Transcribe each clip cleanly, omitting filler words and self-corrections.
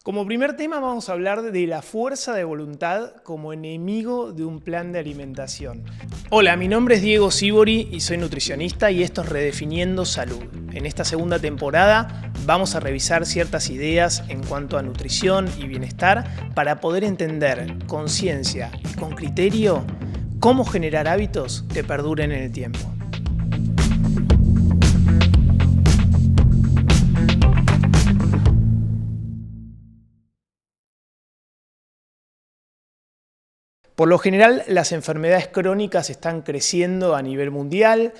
Como primer tema vamos a hablar de la fuerza de voluntad como enemigo de un plan de alimentación. Hola, mi nombre es Diego Sibori y soy nutricionista y esto es Redefiniendo Salud. En esta segunda temporada vamos a revisar ciertas ideas en cuanto a nutrición y bienestar para poder entender con ciencia y con criterio cómo generar hábitos que perduren en el tiempo. Por lo general, las enfermedades crónicas están creciendo a nivel mundial,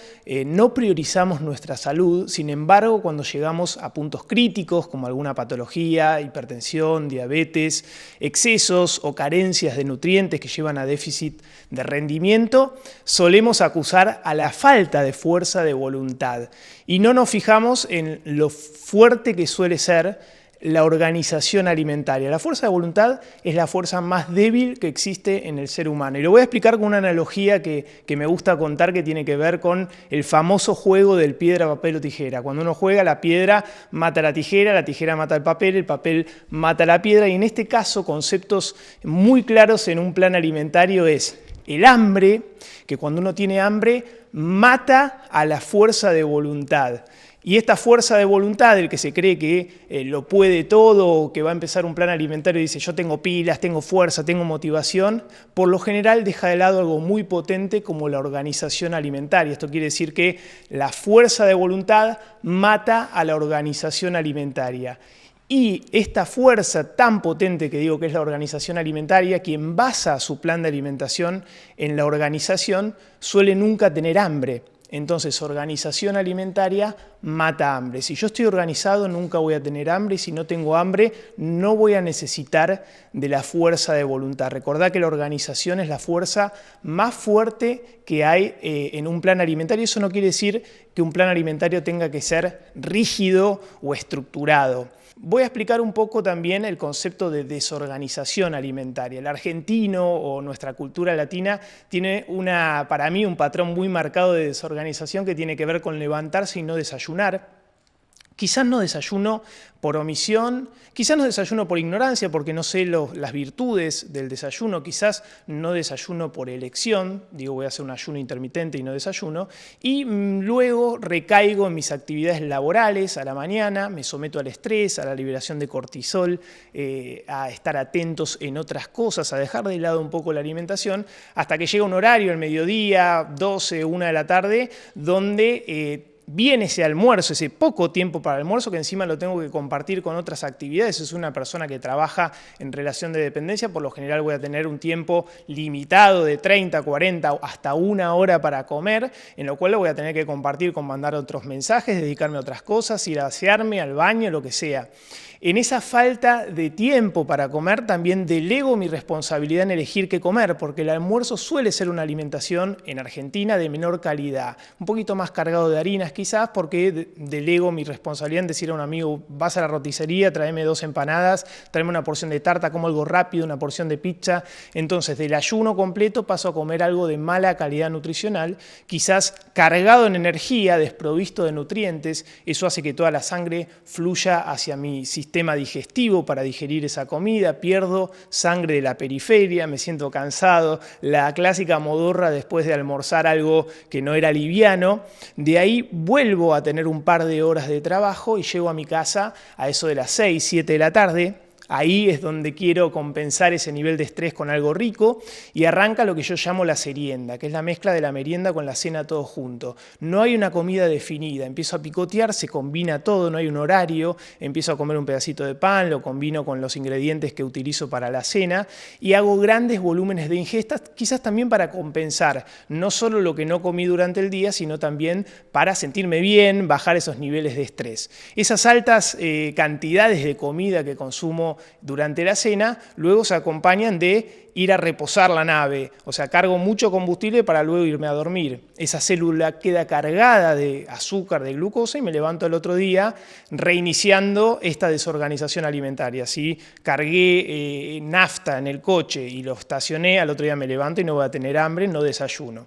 no priorizamos nuestra salud, sin embargo, cuando llegamos a puntos críticos como alguna patología, hipertensión, diabetes, excesos o carencias de nutrientes que llevan a déficit de rendimiento, solemos acusar a la falta de fuerza de voluntad y no nos fijamos en lo fuerte que suele ser la organización alimentaria. La fuerza de voluntad es la fuerza más débil que existe en el ser humano. Y lo voy a explicar con una analogía que me gusta contar que tiene que ver con el famoso juego del piedra, papel o tijera. Cuando uno juega, la piedra mata a la tijera mata el papel mata a la piedra. Y en este caso, conceptos muy claros en un plan alimentario es el hambre, que cuando uno tiene hambre, mata a la fuerza de voluntad. Y esta fuerza de voluntad, el que se cree que lo puede todo o que va a empezar un plan alimentario y dice yo tengo pilas, tengo fuerza, tengo motivación, por lo general deja de lado algo muy potente como la organización alimentaria. Esto quiere decir que la fuerza de voluntad mata a la organización alimentaria. Y esta fuerza tan potente que digo que es la organización alimentaria, quien basa su plan de alimentación en la organización, suele nunca tener hambre. Entonces, organización alimentaria mata hambre. Si yo estoy organizado, nunca voy a tener hambre y si no tengo hambre, no voy a necesitar de la fuerza de voluntad. Recordá que la organización es la fuerza más fuerte que hay en un plan alimentario. Eso no quiere decir que un plan alimentario tenga que ser rígido o estructurado. Voy a explicar un poco también el concepto de desorganización alimentaria. El argentino o nuestra cultura latina tiene para mí un patrón muy marcado de desorganización que tiene que ver con levantarse y no desayunar. Quizás no desayuno por omisión, quizás no desayuno por ignorancia porque no sé las virtudes del desayuno, quizás no desayuno por elección, digo voy a hacer un ayuno intermitente y no desayuno, y luego recaigo en mis actividades laborales a la mañana, me someto al estrés, a la liberación de cortisol, a estar atentos en otras cosas, a dejar de lado un poco la alimentación, hasta que llega un horario, el mediodía, 12, 1 de la tarde, donde viene ese almuerzo, ese poco tiempo para el almuerzo que encima lo tengo que compartir con otras actividades. Es una persona que trabaja en relación de dependencia, por lo general voy a tener un tiempo limitado de 30, 40 hasta 1 hora para comer, en lo cual lo voy a tener que compartir con mandar otros mensajes, dedicarme a otras cosas, ir a asearme, al baño, lo que sea. En esa falta de tiempo para comer también delego mi responsabilidad en elegir qué comer, porque el almuerzo suele ser una alimentación en Argentina de menor calidad, un poquito más cargado de harinas quizás, porque delego mi responsabilidad en decir a un amigo, vas a la roticería, tráeme 2 empanadas, tráeme una porción de tarta, como algo rápido, una porción de pizza. Entonces del ayuno completo paso a comer algo de mala calidad nutricional, quizás cargado en energía, desprovisto de nutrientes. Eso hace que toda la sangre fluya hacia mi sistema digestivo para digerir esa comida, pierdo sangre de la periferia, me siento cansado, la clásica modorra después de almorzar algo que no era liviano. De ahí vuelvo a tener un par de horas de trabajo y llego a mi casa a eso de las 6, 7 de la tarde. Ahí es donde quiero compensar ese nivel de estrés con algo rico y arranca lo que yo llamo la serienda, que es la mezcla de la merienda con la cena todo junto. No hay una comida definida, empiezo a picotear, se combina todo, no hay un horario, empiezo a comer un pedacito de pan, lo combino con los ingredientes que utilizo para la cena y hago grandes volúmenes de ingestas, quizás también para compensar no solo lo que no comí durante el día, sino también para sentirme bien, bajar esos niveles de estrés. Esas altas cantidades de comida que consumo durante la cena, luego se acompañan de ir a reposar la nave, o sea, cargo mucho combustible para luego irme a dormir. Esa célula queda cargada de azúcar, de glucosa y me levanto el otro día reiniciando esta desorganización alimentaria. Si cargué nafta en el coche y lo estacioné, al otro día me levanto y no voy a tener hambre, no desayuno.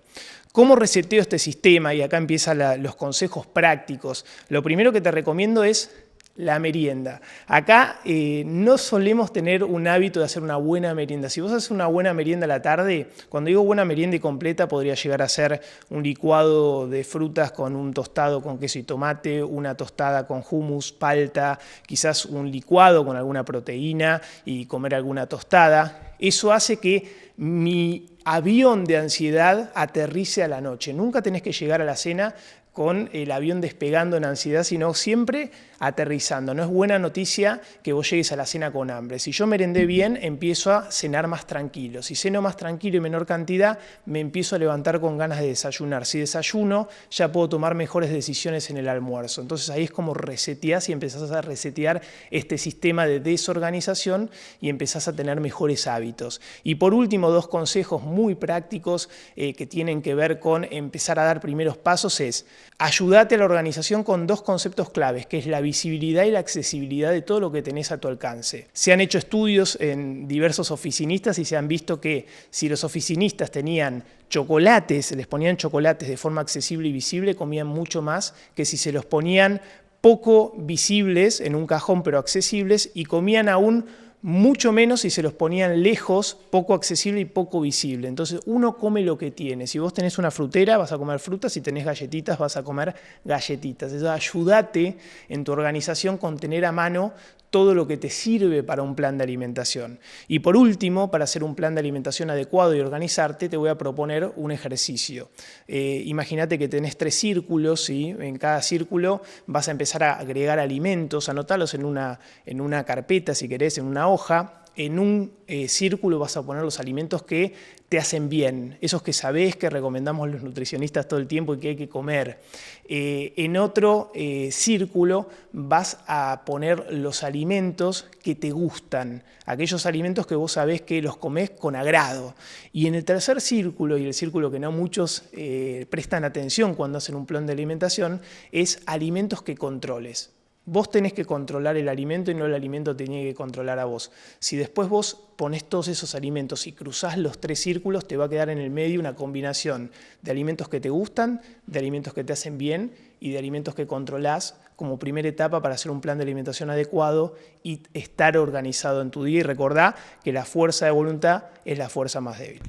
¿Cómo reseteo este sistema? Y acá empiezan los consejos prácticos. Lo primero que te recomiendo es La merienda. Acá no solemos tener un hábito de hacer una buena merienda. Si vos haces una buena merienda a la tarde, cuando digo buena merienda y completa, podría llegar a ser un licuado de frutas con un tostado con queso y tomate, una tostada con hummus, palta, quizás un licuado con alguna proteína y comer alguna tostada. Eso hace que mi avión de ansiedad aterrice a la noche. Nunca tenés que llegar a la cena con el avión despegando en ansiedad, sino siempre aterrizando. No es buena noticia que vos llegues a la cena con hambre. Si yo merendé bien, empiezo a cenar más tranquilo. Si ceno más tranquilo y menor cantidad, me empiezo a levantar con ganas de desayunar. Si desayuno, ya puedo tomar mejores decisiones en el almuerzo. Entonces ahí es como reseteás y empezás a resetear este sistema de desorganización y empezás a tener mejores hábitos. Y por último, 2 consejos muy prácticos que tienen que ver con empezar a dar primeros pasos es: ayúdate a la organización con 2 conceptos claves, que es la visibilidad y la accesibilidad de todo lo que tenés a tu alcance. Se han hecho estudios en diversos oficinistas y se han visto que si los oficinistas tenían chocolates, les ponían chocolates de forma accesible y visible, comían mucho más que si se los ponían poco visibles en un cajón pero accesibles, y comían aún mucho menos si se los ponían lejos, poco accesible y poco visible. Entonces uno come lo que tiene. Si vos tenés una frutera, vas a comer frutas. Si tenés galletitas, vas a comer galletitas. Entonces ayúdate en tu organización con tener a mano todo lo que te sirve para un plan de alimentación. Y por último, para hacer un plan de alimentación adecuado y organizarte, te voy a proponer un ejercicio. Imagínate que tenés 3 círculos, ¿sí? En cada círculo vas a empezar a agregar alimentos, anotarlos en una carpeta, si querés, en una hoja. En un círculo vas a poner los alimentos que te hacen bien, esos que sabés que recomendamos los nutricionistas todo el tiempo y que hay que comer. En otro círculo vas a poner los alimentos que te gustan, aquellos alimentos que vos sabés que los comés con agrado. Y en el tercer círculo, y el círculo que no muchos prestan atención cuando hacen un plan de alimentación, es alimentos que controles. Vos tenés que controlar el alimento y no el alimento te tiene que controlar a vos. Si después vos ponés todos esos alimentos y cruzás los 3 círculos, te va a quedar en el medio una combinación de alimentos que te gustan, de alimentos que te hacen bien y de alimentos que controlás como primera etapa para hacer un plan de alimentación adecuado y estar organizado en tu día. Y recordá que la fuerza de voluntad es la fuerza más débil.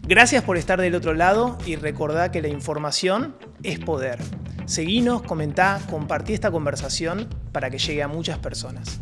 Gracias por estar del otro lado y recordá que la información es poder. Seguinos, comentá, compartí esta conversación para que llegue a muchas personas.